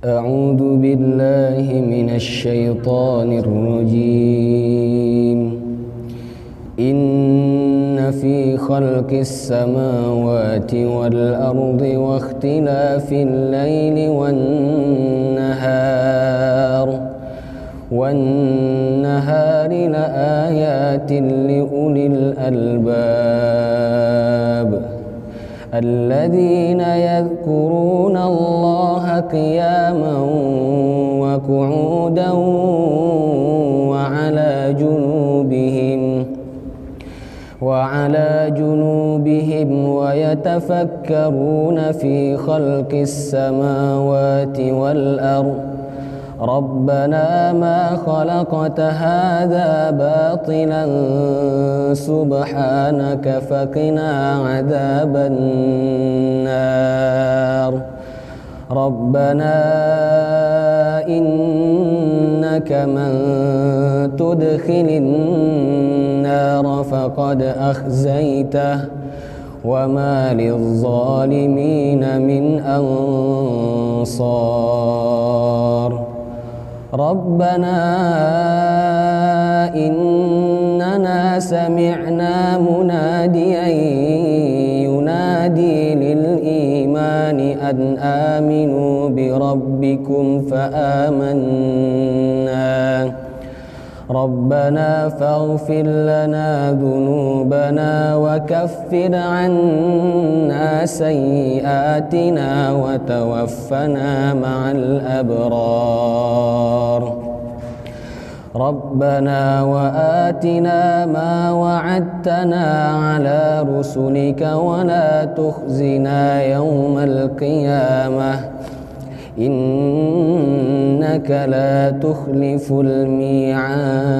أعوذ بالله من الشيطان الرجيم. إن في خلق السماوات والأرض واختلاف الليل والنهار لآيات لأولي الألباب الذين يذكرون الله قياما وقعودا وعلى جنوبهم ويتفكرون في خلق السماوات والأرض ربنا ما خلقت هذا باطلا سبحانك فقنا عذاب النار. ربنا إنك من تدخل النار فقد أخزيته وما للظالمين من أنصار. ربنا إننا سمعنا مناديا ينادي للإيمان أن آمنوا بربكم فآمنا. ربنا فاغفر لنا ذنوبنا وكفر عنا سيئاتنا وتوفنا مع الأبرار. ربنا وآتنا ما وعدتنا على رسلك ولا تخزنا يوم القيامة إنك لا تخلف الميعاد.